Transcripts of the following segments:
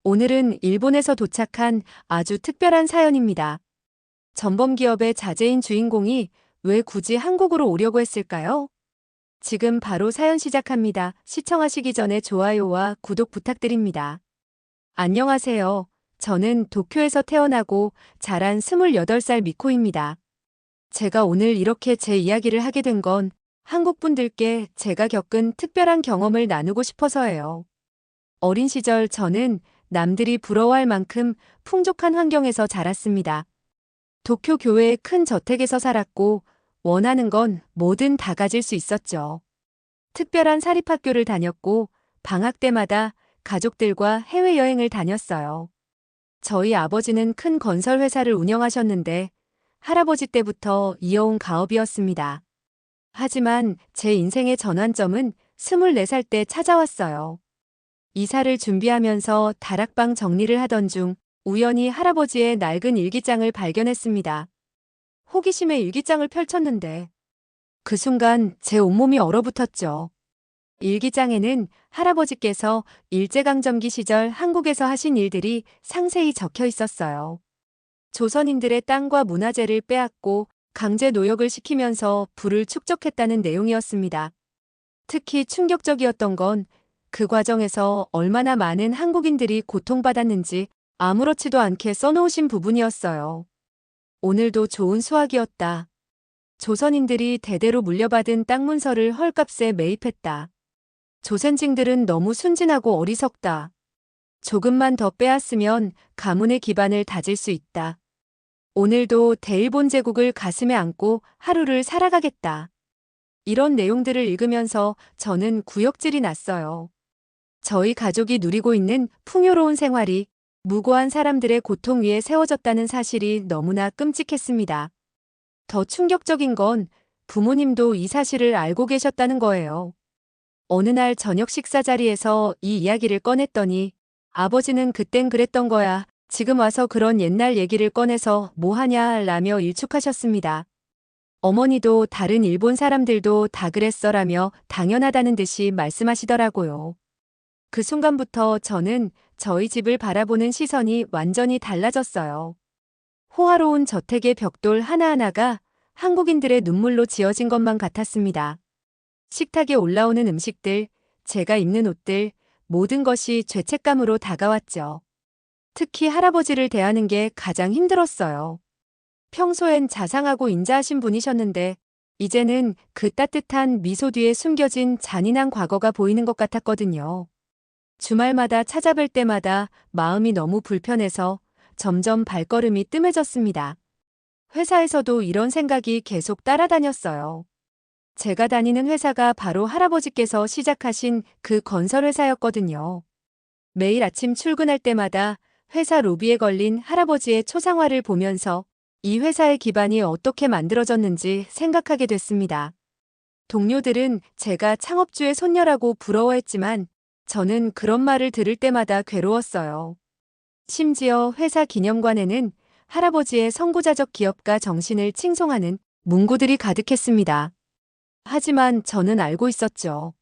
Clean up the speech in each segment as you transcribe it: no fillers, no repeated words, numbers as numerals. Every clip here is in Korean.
오늘은 일본에서 도착한 아주 특별한 사연입니다. 전범기업의 자제인 주인공이 왜 굳이 한국으로 오려고 했을까요? 지금 바로 사연 시작합니다. 시청하시기 전에 좋아요와 구독 부탁드립니다. 안녕하세요. 저는 도쿄에서 태어나고 자란 28살 미코입니다. 제가 오늘 이렇게 제 이야기를 하게 된 건 한국 분들께 제가 겪은 특별한 경험을 나누고 싶어서예요. 어린 시절 저는 남들이 부러워할 만큼 풍족한 환경에서 자랐습니다. 도쿄 교외의 큰 저택에서 살았고 원하는 건 뭐든 다 가질 수 있었죠. 특별한 사립학교를 다녔고 방학 때마다 가족들과 해외여행을 다녔어요. 저희 아버지는 큰 건설 회사를 운영하셨는데 할아버지 때부터 이어온 가업이었습니다. 하지만 제 인생의 전환점은 24살 때 찾아왔어요. 이사를 준비하면서 다락방 정리를 하던 중 우연히 할아버지의 낡은 일기장을 발견했습니다. 호기심에 일기장을 펼쳤는데 그 순간 제 온몸이 얼어붙었죠. 일기장에는 할아버지께서 일제강점기 시절 한국에서 하신 일들이 상세히 적혀 있었어요. 조선인들의 땅과 문화재를 빼앗고 강제 노역을 시키면서 부를 축적했다는 내용이었습니다. 특히 충격적이었던 건 그 과정에서 얼마나 많은 한국인들이 고통받았는지 아무렇지도 않게 써놓으신 부분이었어요. 오늘도 좋은 수학이었다. 조선인들이 대대로 물려받은 땅 문서를 헐값에 매입했다. 조선징들은 너무 순진하고 어리석다. 조금만 더 빼앗으면 가문의 기반을 다질 수 있다. 오늘도 대일본 제국을 가슴에 안고 하루를 살아가겠다. 이런 내용들을 읽으면서 저는 구역질이 났어요. 저희 가족이 누리고 있는 풍요로운 생활이 무고한 사람들의 고통 위에 세워졌다는 사실이 너무나 끔찍했습니다. 더 충격적인 건 부모님도 이 사실을 알고 계셨다는 거예요. 어느 날 저녁 식사 자리에서 이 이야기를 꺼냈더니 아버지는 그땐 그랬던 거야. 지금 와서 그런 옛날 얘기를 꺼내서 뭐 하냐 라며 일축하셨습니다. 어머니도 다른 일본 사람들도 다 그랬어라며 당연하다는 듯이 말씀하시더라고요. 그 순간부터 저는 저희 집을 바라보는 시선이 완전히 달라졌어요. 호화로운 저택의 벽돌 하나하나가 한국인들의 눈물로 지어진 것만 같았습니다. 식탁에 올라오는 음식들, 제가 입는 옷들, 모든 것이 죄책감으로 다가왔죠. 특히 할아버지를 대하는 게 가장 힘들었어요. 평소엔 자상하고 인자하신 분이셨는데 이제는 그 따뜻한 미소 뒤에 숨겨진 잔인한 과거가 보이는 것 같았거든요. 주말마다 찾아뵐 때마다 마음이 너무 불편해서 점점 발걸음이 뜸해졌습니다. 회사에서도 이런 생각이 계속 따라다녔어요. 제가 다니는 회사가 바로 할아버지께서 시작하신 그 건설회사였거든요. 매일 아침 출근할 때마다 회사 로비에 걸린 할아버지의 초상화를 보면서 이 회사의 기반이 어떻게 만들어졌는지 생각하게 됐습니다. 동료들은 제가 창업주의 손녀라고 부러워했지만 저는 그런 말을 들을 때마다 괴로웠어요. 심지어 회사 기념관에는 할아버지의 선구자적 기업가 정신을 칭송하는 문구들이 가득했습니다. 하지만 저는 알고 있었죠.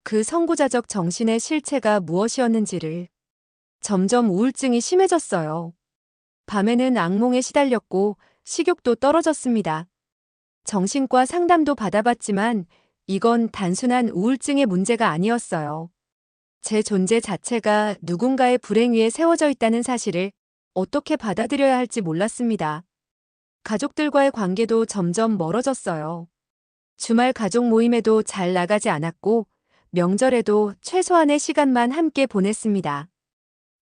그 선구자적 정신의 실체가 무엇이었는지를. 점점 우울증이 심해졌어요. 밤에는 악몽에 시달렸고 식욕도 떨어졌습니다. 정신과 상담도 받아봤지만 이건 단순한 우울증의 문제가 아니었어요. 제 존재 자체가 누군가의 불행 위에 세워져 있다는 사실을 어떻게 받아들여야 할지 몰랐습니다. 가족들과의 관계도 점점 멀어졌어요. 주말 가족 모임에도 잘 나가지 않았고 명절에도 최소한의 시간만 함께 보냈습니다.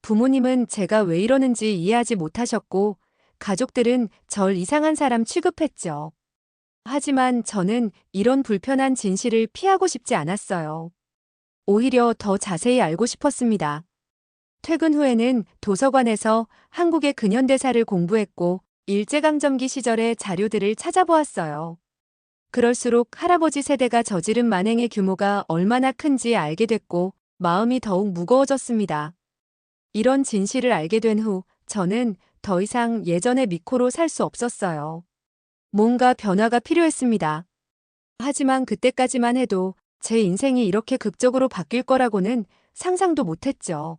부모님은 제가 왜 이러는지 이해하지 못하셨고 가족들은 절 이상한 사람 취급했죠. 하지만 저는 이런 불편한 진실을 피하고 싶지 않았어요. 오히려 더 자세히 알고 싶었습니다. 퇴근 후에는 도서관에서 한국의 근현대사를 공부했고 일제강점기 시절의 자료들을 찾아보았어요. 그럴수록 할아버지 세대가 저지른 만행의 규모가 얼마나 큰지 알게 됐고 마음이 더욱 무거워졌습니다. 이런 진실을 알게 된 후 저는 더 이상 예전의 미코로 살 수 없었어요. 뭔가 변화가 필요했습니다. 하지만 그때까지만 해도 제 인생이 이렇게 극적으로 바뀔 거라고는 상상도 못했죠.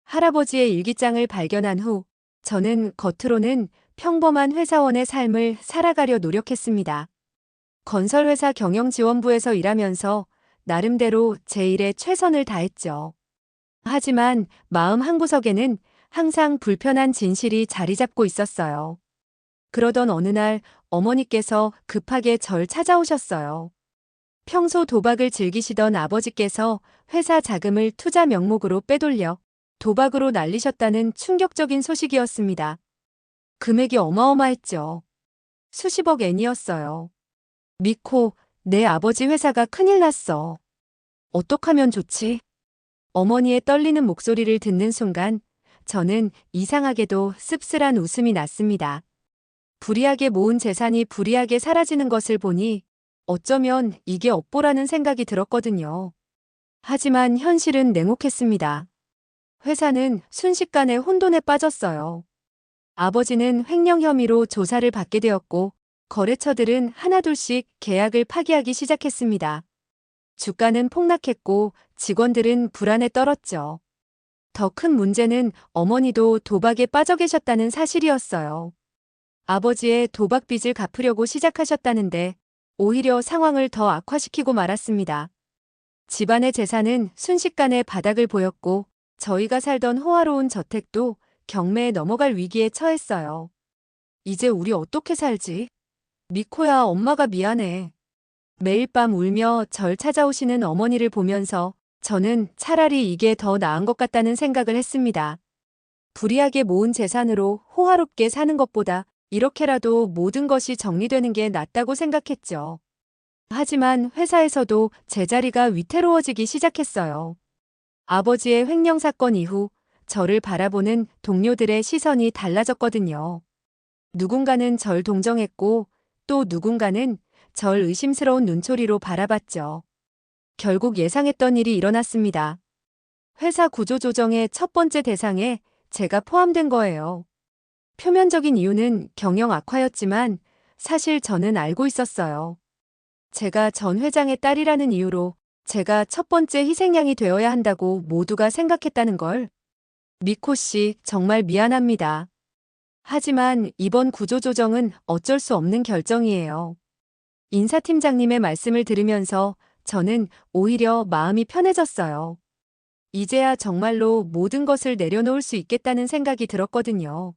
할아버지의 일기장을 발견한 후 저는 겉으로는 평범한 회사원의 삶을 살아가려 노력했습니다. 건설회사 경영지원부에서 일하면서 나름대로 제 일에 최선을 다했죠. 하지만 마음 한구석에는 항상 불편한 진실이 자리 잡고 있었어요. 그러던 어느 날 어머니께서 급하게 절 찾아오셨어요. 평소 도박을 즐기시던 아버지께서 회사 자금을 투자 명목으로 빼돌려 도박으로 날리셨다는 충격적인 소식이었습니다. 금액이 어마어마했죠. 수십억 엔이었어요. 미코, 내 아버지 회사가 큰일 났어. 어떡하면 좋지? 어머니의 떨리는 목소리를 듣는 순간 저는 이상하게도 씁쓸한 웃음이 났습니다. 불이하게 모은 재산이 불이하게 사라지는 것을 보니 어쩌면 이게 업보라는 생각이 들었거든요. 하지만 현실은 냉혹했습니다. 회사는 순식간에 혼돈에 빠졌어요. 아버지는 횡령 혐의로 조사를 받게 되었고 거래처들은 하나둘씩 계약을 파기하기 시작했습니다. 주가는 폭락했고 직원들은 불안에 떨었죠. 더 큰 문제는 어머니도 도박에 빠져 계셨다는 사실이었어요. 아버지의 도박 빚을 갚으려고 시작하셨다는데 오히려 상황을 더 악화시키고 말았습니다. 집안의 재산은 순식간에 바닥을 보였고 저희가 살던 호화로운 저택도 경매에 넘어갈 위기에 처했어요. 이제 우리 어떻게 살지? 미코야, 엄마가 미안해. 매일 밤 울며 절 찾아오시는 어머니를 보면서 저는 차라리 이게 더 나은 것 같다는 생각을 했습니다. 불이하게 모은 재산으로 호화롭게 사는 것보다 이렇게라도 모든 것이 정리되는 게 낫다고 생각했죠. 하지만 회사에서도 제 자리가 위태로워지기 시작했어요. 아버지의 횡령 사건 이후 저를 바라보는 동료들의 시선이 달라졌거든요. 누군가는 절 동정했고 또 누군가는 절 의심스러운 눈초리로 바라봤죠. 결국 예상했던 일이 일어났습니다. 회사 구조조정의 첫 번째 대상에 제가 포함된 거예요. 표면적인 이유는 경영 악화였지만 사실 저는 알고 있었어요. 제가 전 회장의 딸이라는 이유로 제가 첫 번째 희생양이 되어야 한다고 모두가 생각했다는 걸. 미코 씨, 정말 미안합니다. 하지만 이번 구조조정은 어쩔 수 없는 결정이에요. 인사팀장님의 말씀을 들으면서 저는 오히려 마음이 편해졌어요. 이제야 정말로 모든 것을 내려놓을 수 있겠다는 생각이 들었거든요.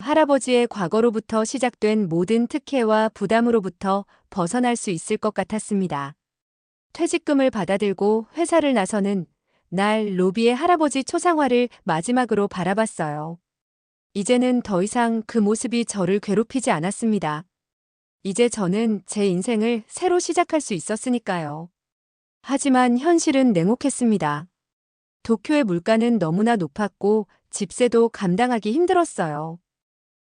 할아버지의 과거로부터 시작된 모든 특혜와 부담으로부터 벗어날 수 있을 것 같았습니다. 퇴직금을 받아들고 회사를 나서는 날 로비의 할아버지 초상화를 마지막으로 바라봤어요. 이제는 더 이상 그 모습이 저를 괴롭히지 않았습니다. 이제 저는 제 인생을 새로 시작할 수 있었으니까요. 하지만 현실은 냉혹했습니다. 도쿄의 물가는 너무나 높았고 집세도 감당하기 힘들었어요.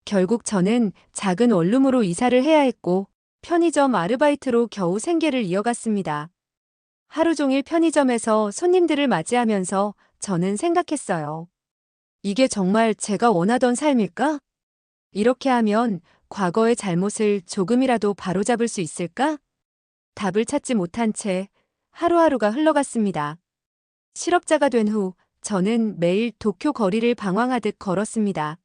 결국 저는 작은 원룸으로 이사를 해야 했고 편의점 아르바이트로 겨우 생계를 이어갔습니다. 하루 종일 편의점에서 손님들을 맞이하면서 저는 생각했어요. 이게 정말 제가 원하던 삶일까? 이렇게 하면 과거의 잘못을 조금이라도 바로잡을 수 있을까? 답을 찾지 못한 채 하루하루가 흘러갔습니다. 실업자가 된 후 저는 매일 도쿄 거리를 방황하듯 걸었습니다.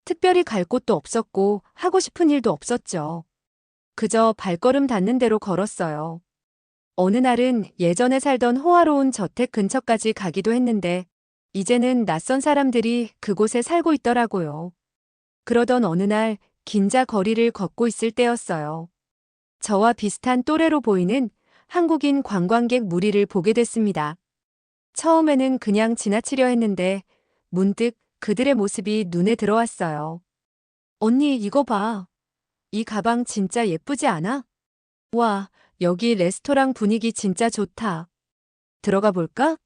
특별히 갈 곳도 없었고 하고 싶은 일도 없었죠. 그저 발걸음 닿는 대로 걸었어요. 어느 날은 예전에 살던 호화로운 저택 근처까지 가기도 했는데 이제는 낯선 사람들이 그곳에 살고 있더라고요. 그러던 어느 날 긴자 거리를 걷고 있을 때였어요. 저와 비슷한 또래로 보이는 한국인 관광객 무리를 보게 됐습니다. 처음에는 그냥 지나치려 했는데 문득 그들의 모습이 눈에 들어왔어요. 언니, 이거 봐. 이 가방 진짜 예쁘지 않아? 와, 여기 레스토랑 분위기 진짜 좋다. 들어가 볼까?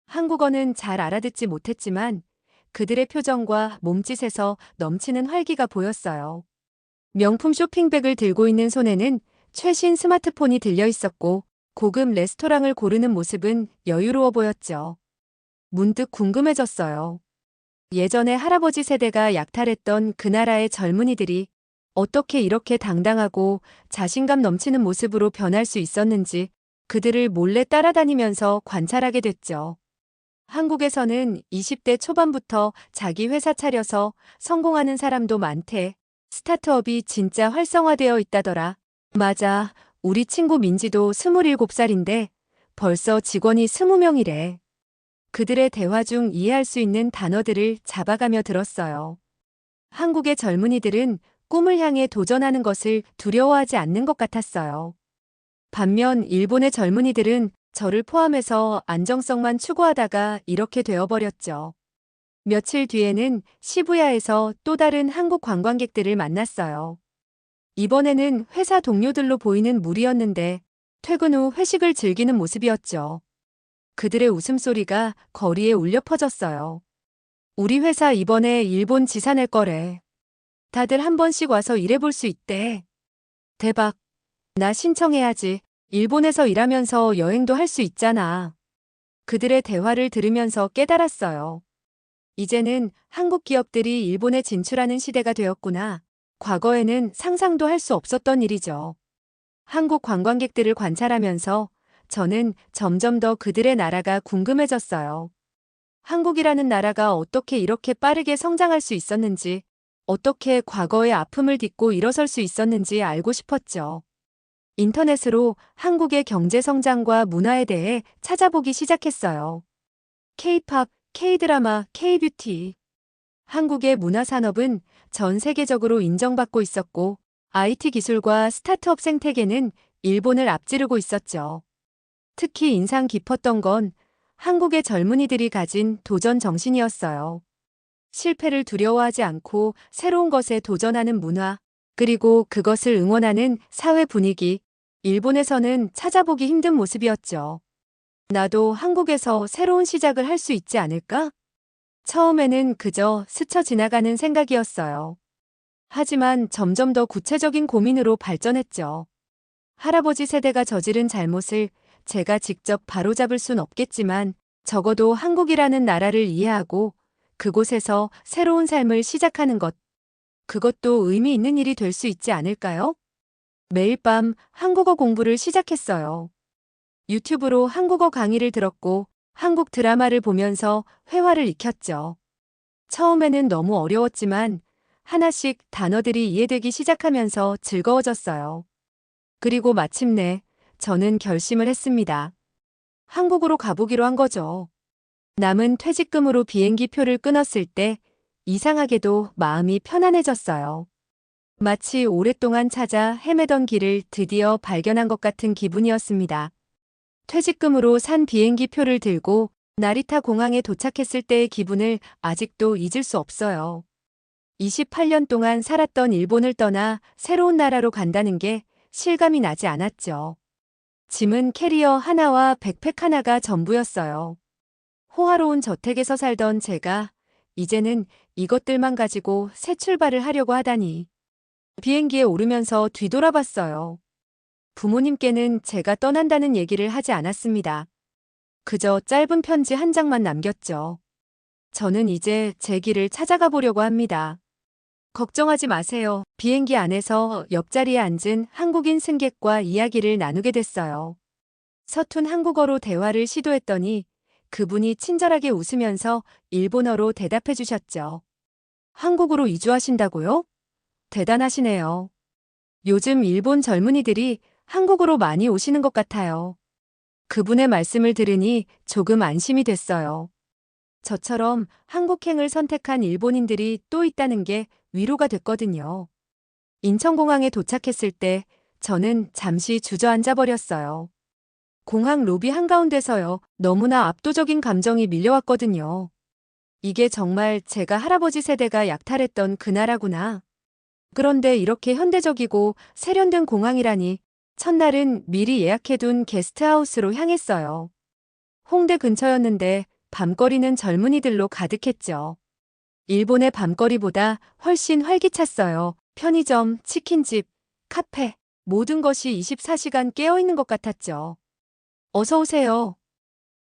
한국어는 잘 알아듣지 못했지만 그들의 표정과 몸짓에서 넘치는 활기가 보였어요. 명품 쇼핑백을 들고 있는 손에는 최신 스마트폰이 들려 있었고 고급 레스토랑을 고르는 모습은 여유로워 보였죠. 문득 궁금해졌어요. 예전에 할아버지 세대가 약탈했던 그 나라의 젊은이들이 어떻게 이렇게 당당하고 자신감 넘치는 모습으로 변할 수 있었는지 그들을 몰래 따라다니면서 관찰하게 됐죠. 한국에서는 20대 초반부터 자기 회사 차려서 성공하는 사람도 많대. 스타트업이 진짜 활성화되어 있다더라. 맞아. 우리 친구 민지도 27살인데 벌써 직원이 20명이래. 그들의 대화 중 이해할 수 있는 단어들을 잡아가며 들었어요. 한국의 젊은이들은 꿈을 향해 도전하는 것을 두려워하지 않는 것 같았어요. 반면 일본의 젊은이들은 저를 포함해서 안정성만 추구하다가 이렇게 되어버렸죠. 며칠 뒤에는 시부야에서 또 다른 한국 관광객들을 만났어요. 이번에는 회사 동료들로 보이는 무리였는데 퇴근 후 회식을 즐기는 모습이었죠. 그들의 웃음소리가 거리에 울려 퍼졌어요. 우리 회사 이번에 일본 지사 낼 거래. 다들 한 번씩 와서 일해볼 수 있대. 대박. 나 신청해야지. 일본에서 일하면서 여행도 할 수 있잖아. 그들의 대화를 들으면서 깨달았어요. 이제는 한국 기업들이 일본에 진출하는 시대가 되었구나. 과거에는 상상도 할 수 없었던 일이죠. 한국 관광객들을 관찰하면서 저는 점점 더 그들의 나라가 궁금해졌어요. 한국이라는 나라가 어떻게 이렇게 빠르게 성장할 수 있었는지, 어떻게 과거의 아픔을 딛고 일어설 수 있었는지 알고 싶었죠. 인터넷으로 한국의 경제 성장과 문화에 대해 찾아보기 시작했어요. K-팝, K-드라마, K-뷰티. 한국의 문화산업은 전 세계적으로 인정받고 있었고, IT 기술과 스타트업 생태계는 일본을 앞지르고 있었죠. 특히 인상 깊었던 건 한국의 젊은이들이 가진 도전 정신이었어요. 실패를 두려워하지 않고 새로운 것에 도전하는 문화, 그리고 그것을 응원하는 사회 분위기, 일본에서는 찾아보기 힘든 모습이었죠. 나도 한국에서 새로운 시작을 할 수 있지 않을까? 처음에는 그저 스쳐 지나가는 생각이었어요. 하지만 점점 더 구체적인 고민으로 발전했죠. 할아버지 세대가 저지른 잘못을 제가 직접 바로잡을 순 없겠지만 적어도 한국이라는 나라를 이해하고 그곳에서 새로운 삶을 시작하는 것, 그것도 의미 있는 일이 될 수 있지 않을까요? 매일 밤 한국어 공부를 시작했어요. 유튜브로 한국어 강의를 들었고 한국 드라마를 보면서 회화를 익혔죠. 처음에는 너무 어려웠지만 하나씩 단어들이 이해되기 시작하면서 즐거워졌어요. 그리고 마침내 저는 결심을 했습니다. 한국으로 가보기로 한 거죠. 남은 퇴직금으로 비행기 표를 끊었을 때 이상하게도 마음이 편안해졌어요. 마치 오랫동안 찾아 헤매던 길을 드디어 발견한 것 같은 기분이었습니다. 퇴직금으로 산 비행기 표를 들고 나리타 공항에 도착했을 때의 기분을 아직도 잊을 수 없어요. 28년 동안 살았던 일본을 떠나 새로운 나라로 간다는 게 실감이 나지 않았죠. 짐은 캐리어 하나와 백팩 하나가 전부였어요. 호화로운 저택에서 살던 제가 이제는 이것들만 가지고 새 출발을 하려고 하다니. 비행기에 오르면서 뒤돌아봤어요. 부모님께는 제가 떠난다는 얘기를 하지 않았습니다. 그저 짧은 편지 한 장만 남겼죠. 저는 이제 제 길을 찾아가 보려고 합니다. 걱정하지 마세요. 비행기 안에서 옆자리에 앉은 한국인 승객과 이야기를 나누게 됐어요. 서툰 한국어로 대화를 시도했더니 그분이 친절하게 웃으면서 일본어로 대답해 주셨죠. 한국으로 이주하신다고요? 대단하시네요. 요즘 일본 젊은이들이 한국으로 많이 오시는 것 같아요. 그분의 말씀을 들으니 조금 안심이 됐어요. 저처럼 한국행을 선택한 일본인들이 또 있다는 게 위로가 됐거든요. 인천공항에 도착했을 때 저는 잠시 주저앉아 버렸어요. 공항 로비 한가운데서요. 너무나 압도적인 감정이 밀려왔거든요. 이게 정말 제가 할아버지 세대가 약탈했던 그 나라구나. 그런데 이렇게 현대적이고 세련된 공항이라니. 첫날은 미리 예약해둔 게스트하우스로 향했어요. 홍대 근처였는데 밤거리는 젊은이들로 가득했죠. 일본의 밤거리보다 훨씬 활기찼어요. 편의점, 치킨집, 카페, 모든 것이 24시간 깨어있는 것 같았죠. 어서 오세요.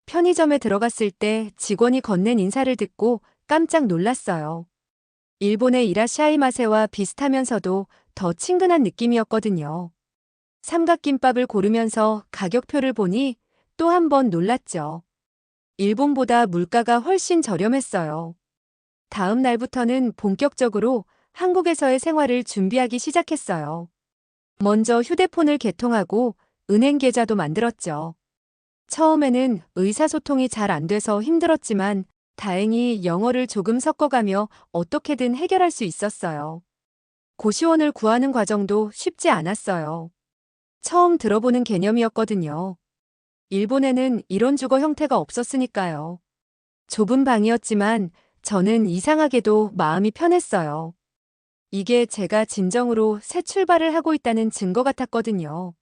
편의점에 들어갔을 때 직원이 건넨 인사를 듣고 깜짝 놀랐어요. 일본의 이라시아이마세와 비슷하면서도 더 친근한 느낌이었거든요. 삼각김밥을 고르면서 가격표를 보니 또 한 번 놀랐죠. 일본보다 물가가 훨씬 저렴했어요. 다음 날부터는 본격적으로 한국에서의 생활을 준비하기 시작했어요. 먼저 휴대폰을 개통하고 은행 계좌도 만들었죠. 처음에는 의사소통이 잘 안 돼서 힘들었지만 다행히 영어를 조금 섞어가며 어떻게든 해결할 수 있었어요. 고시원을 구하는 과정도 쉽지 않았어요. 처음 들어보는 개념이었거든요. 일본에는 이런 주거 형태가 없었으니까요. 좁은 방이었지만 저는 이상하게도 마음이 편했어요. 이게 제가 진정으로 새 출발을 하고 있다는 증거 같았거든요.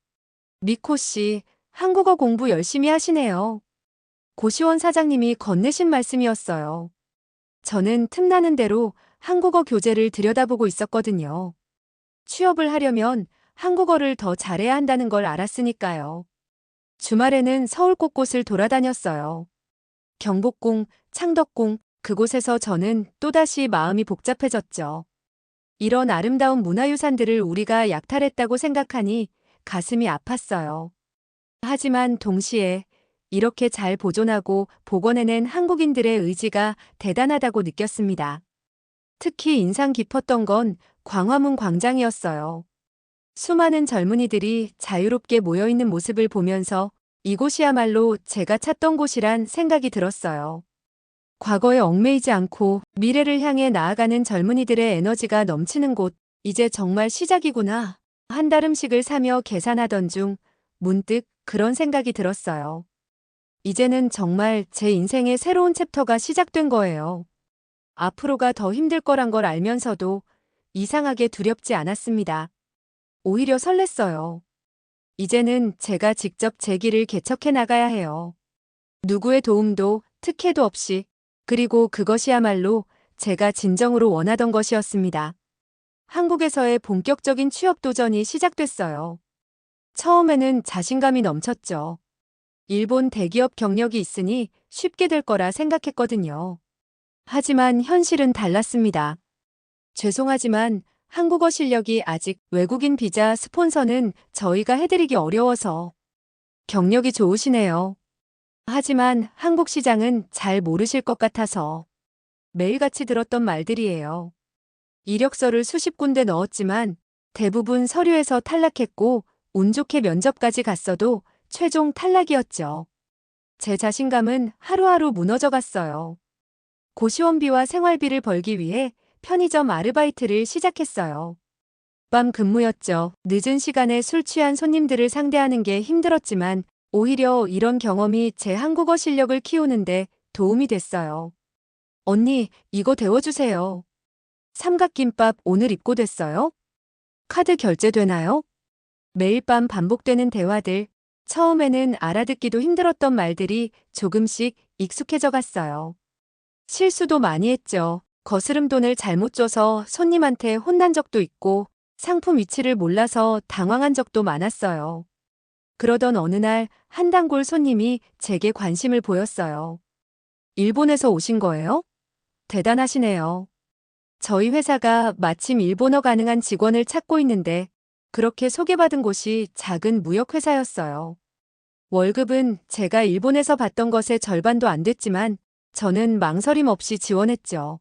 미코 씨, 한국어 공부 열심히 하시네요. 고시원 사장님이 건네신 말씀이었어요. 저는 틈나는 대로 한국어 교재를 들여다보고 있었거든요. 취업을 하려면 한국어를 더 잘해야 한다는 걸 알았으니까요. 주말에는 서울 곳곳을 돌아다녔어요. 경복궁, 창덕궁, 그곳에서 저는 또다시 마음이 복잡해졌죠. 이런 아름다운 문화유산들을 우리가 약탈했다고 생각하니 가슴이 아팠어요. 하지만 동시에 이렇게 잘 보존하고 복원해낸 한국인들의 의지가 대단하다고 느꼈습니다. 특히 인상 깊었던 건 광화문 광장이었어요. 수많은 젊은이들이 자유롭게 모여있는 모습을 보면서 이곳이야말로 제가 찾던 곳이란 생각이 들었어요. 과거에 얽매이지 않고 미래를 향해 나아가는 젊은이들의 에너지가 넘치는 곳, 이제 정말 시작이구나. 한 달 음식을 사며 계산하던 중 문득 그런 생각이 들었어요. 이제는 정말 제 인생의 새로운 챕터가 시작된 거예요. 앞으로가 더 힘들 거란 걸 알면서도 이상하게 두렵지 않았습니다. 오히려 설렜어요. 이제는 제가 직접 제 길을 개척해 나가야 해요. 누구의 도움도 특혜도 없이, 그리고 그것이야말로 제가 진정으로 원하던 것이었습니다. 한국에서의 본격적인 취업 도전이 시작됐어요. 처음에는 자신감이 넘쳤죠. 일본 대기업 경력이 있으니 쉽게 될 거라 생각했거든요. 하지만 현실은 달랐습니다. 죄송하지만 한국어 실력이 아직 외국인 비자 스폰서는 저희가 해드리기 어려워서. 경력이 좋으시네요. 하지만 한국 시장은 잘 모르실 것 같아서. 매일같이 들었던 말들이에요. 이력서를 수십 군데 넣었지만 대부분 서류에서 탈락했고 운 좋게 면접까지 갔어도 최종 탈락이었죠. 제 자신감은 하루하루 무너져 갔어요. 고시원비와 생활비를 벌기 위해 편의점 아르바이트를 시작했어요. 밤 근무였죠. 늦은 시간에 술 취한 손님들을 상대하는 게 힘들었지만 오히려 이런 경험이 제 한국어 실력을 키우는데 도움이 됐어요. 언니, 이거 데워주세요. 삼각김밥 오늘 입고됐어요? 카드 결제되나요? 매일 밤 반복되는 대화들, 처음에는 알아듣기도 힘들었던 말들이 조금씩 익숙해져 갔어요. 실수도 많이 했죠. 거스름 돈을 잘못 줘서 손님한테 혼난 적도 있고 상품 위치를 몰라서 당황한 적도 많았어요. 그러던 어느 날 한 단골 손님이 제게 관심을 보였어요. 일본에서 오신 거예요? 대단하시네요. 저희 회사가 마침 일본어 가능한 직원을 찾고 있는데 그렇게 소개받은 곳이 작은 무역회사였어요. 월급은 제가 일본에서 받던 것의 절반도 안 됐지만 저는 망설임 없이 지원했죠.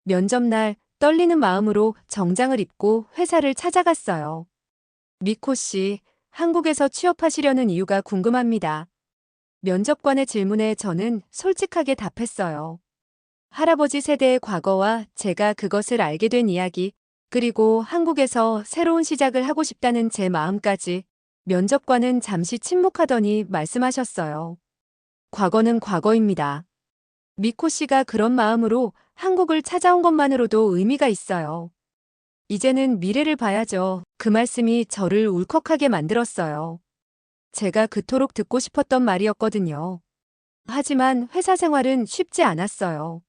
면접날 떨리는 마음으로 정장을 입고 회사를 찾아갔어요. 미코 씨, 한국에서 취업하시려는 이유가 궁금합니다. 면접관의 질문에 저는 솔직하게 답했어요. 할아버지 세대의 과거와 제가 그것을 알게 된 이야기, 그리고 한국에서 새로운 시작을 하고 싶다는 제 마음까지. 면접관은 잠시 침묵하더니 말씀하셨어요. 과거는 과거입니다. 미코 씨가 그런 마음으로 한국을 찾아온 것만으로도 의미가 있어요. 이제는 미래를 봐야죠. 그 말씀이 저를 울컥하게 만들었어요. 제가 그토록 듣고 싶었던 말이었거든요. 하지만 회사 생활은 쉽지 않았어요.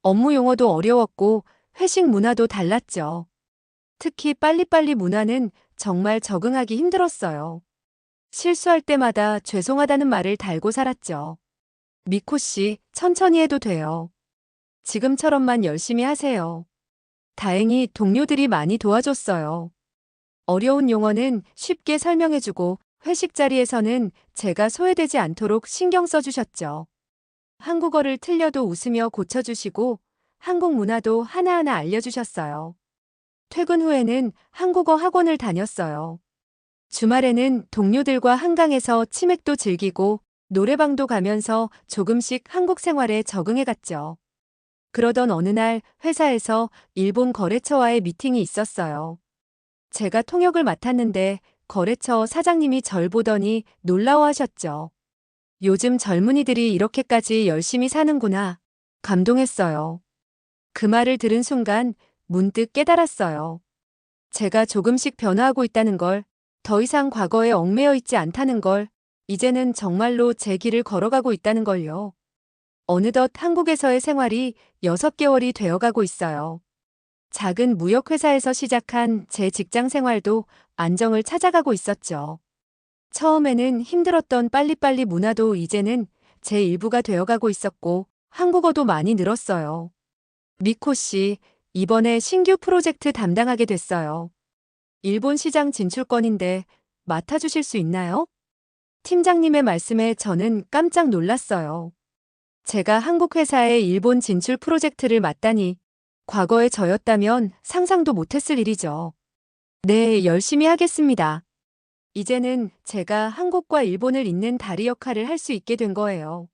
업무 용어도 어려웠고 회식 문화도 달랐죠. 특히 빨리빨리 문화는 정말 적응하기 힘들었어요. 실수할 때마다 죄송하다는 말을 달고 살았죠. 미코 씨, 천천히 해도 돼요. 지금처럼만 열심히 하세요. 다행히 동료들이 많이 도와줬어요. 어려운 용어는 쉽게 설명해주고 회식 자리에서는 제가 소외되지 않도록 신경 써주셨죠. 한국어를 틀려도 웃으며 고쳐주시고 한국 문화도 하나하나 알려주셨어요. 퇴근 후에는 한국어 학원을 다녔어요. 주말에는 동료들과 한강에서 치맥도 즐기고 노래방도 가면서 조금씩 한국 생활에 적응해 갔죠. 그러던 어느 날 회사에서 일본 거래처와의 미팅이 있었어요. 제가 통역을 맡았는데 거래처 사장님이 절 보더니 놀라워하셨죠. 요즘 젊은이들이 이렇게까지 열심히 사는구나. 감동했어요. 그 말을 들은 순간 문득 깨달았어요. 제가 조금씩 변화하고 있다는 걸, 더 이상 과거에 얽매여 있지 않다는 걸, 이제는 정말로 제 길을 걸어가고 있다는 걸요. 어느덧 한국에서의 생활이 6개월이 되어가고 있어요. 작은 무역회사에서 시작한 제 직장 생활도 안정을 찾아가고 있었죠. 처음에는 힘들었던 빨리빨리 문화도 이제는 제 일부가 되어가고 있었고, 한국어도 많이 늘었어요. 미코 씨, 이번에 신규 프로젝트 담당하게 됐어요. 일본 시장 진출권인데 맡아주실 수 있나요? 팀장님의 말씀에 저는 깜짝 놀랐어요. 제가 한국 회사의 일본 진출 프로젝트를 맡다니 과거에 저였다면 상상도 못했을 일이죠. 네, 열심히 하겠습니다. 이제는 제가 한국과 일본을 잇는 다리 역할을 할 수 있게 된 거예요.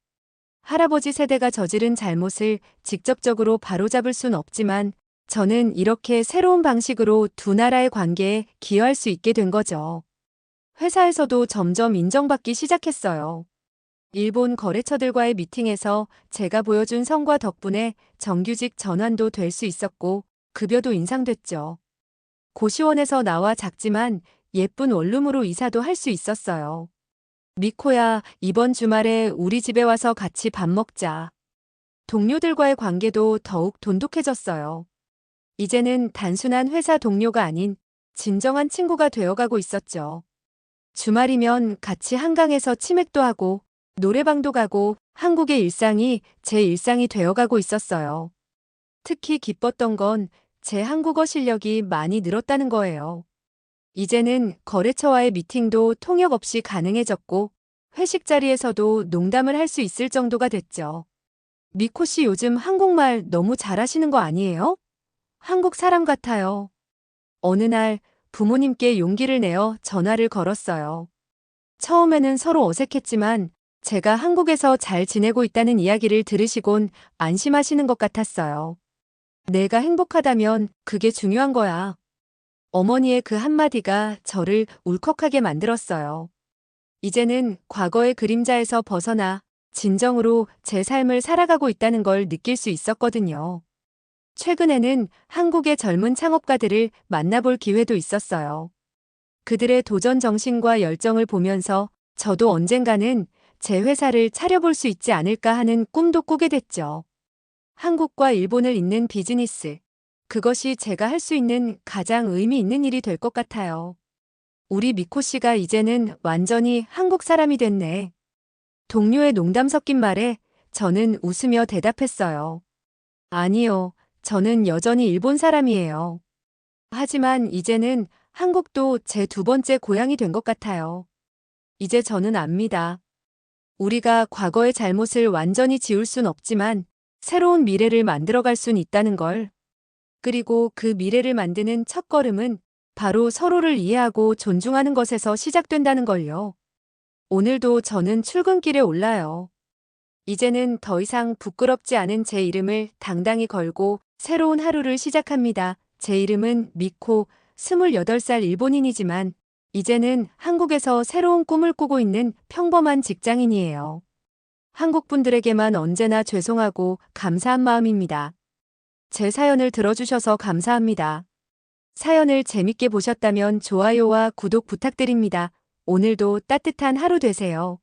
할아버지 세대가 저지른 잘못을 직접적으로 바로잡을 순 없지만 저는 이렇게 새로운 방식으로 두 나라의 관계에 기여할 수 있게 된 거죠. 회사에서도 점점 인정받기 시작했어요. 일본 거래처들과의 미팅에서 제가 보여준 성과 덕분에 정규직 전환도 될 수 있었고 급여도 인상됐죠. 고시원에서 나와 작지만 예쁜 원룸으로 이사도 할 수 있었어요. 미코야, 이번 주말에 우리 집에 와서 같이 밥 먹자. 동료들과의 관계도 더욱 돈독해졌어요. 이제는 단순한 회사 동료가 아닌 진정한 친구가 되어가고 있었죠. 주말이면 같이 한강에서 치맥도 하고 노래방도 가고 한국의 일상이 제 일상이 되어가고 있었어요. 특히 기뻤던 건 제 한국어 실력이 많이 늘었다는 거예요. 이제는 거래처와의 미팅도 통역 없이 가능해졌고 회식 자리에서도 농담을 할 수 있을 정도가 됐죠. 미코 씨 요즘 한국말 너무 잘하시는 거 아니에요? 한국 사람 같아요. 어느 날 부모님께 용기를 내어 전화를 걸었어요. 처음에는 서로 어색했지만 제가 한국에서 잘 지내고 있다는 이야기를 들으시곤 안심하시는 것 같았어요. 내가 행복하다면 그게 중요한 거야. 어머니의 그 한마디가 저를 울컥하게 만들었어요. 이제는 과거의 그림자에서 벗어나 진정으로 제 삶을 살아가고 있다는 걸 느낄 수 있었거든요. 최근에는 한국의 젊은 창업가들을 만나볼 기회도 있었어요. 그들의 도전 정신과 열정을 보면서 저도 언젠가는 제 회사를 차려볼 수 있지 않을까 하는 꿈도 꾸게 됐죠. 한국과 일본을 잇는 비즈니스. 그것이 제가 할 수 있는 가장 의미 있는 일이 될 것 같아요. 우리 미코 씨가 이제는 완전히 한국 사람이 됐네. 동료의 농담 섞인 말에 저는 웃으며 대답했어요. 아니요, 저는 여전히 일본 사람이에요. 하지만 이제는 한국도 제 두 번째 고향이 된 것 같아요. 이제 저는 압니다. 우리가 과거의 잘못을 완전히 지울 순 없지만 새로운 미래를 만들어갈 순 있다는 걸. 그리고 그 미래를 만드는 첫걸음은 바로 서로를 이해하고 존중하는 것에서 시작된다는 걸요. 오늘도 저는 출근길에 올라요. 이제는 더 이상 부끄럽지 않은 제 이름을 당당히 걸고 새로운 하루를 시작합니다. 제 이름은 미코, 28살 일본인이지만 이제는 한국에서 새로운 꿈을 꾸고 있는 평범한 직장인이에요. 한국 분들에게만 언제나 죄송하고 감사한 마음입니다. 제 사연을 들어주셔서 감사합니다. 사연을 재밌게 보셨다면 좋아요와 구독 부탁드립니다. 오늘도 따뜻한 하루 되세요.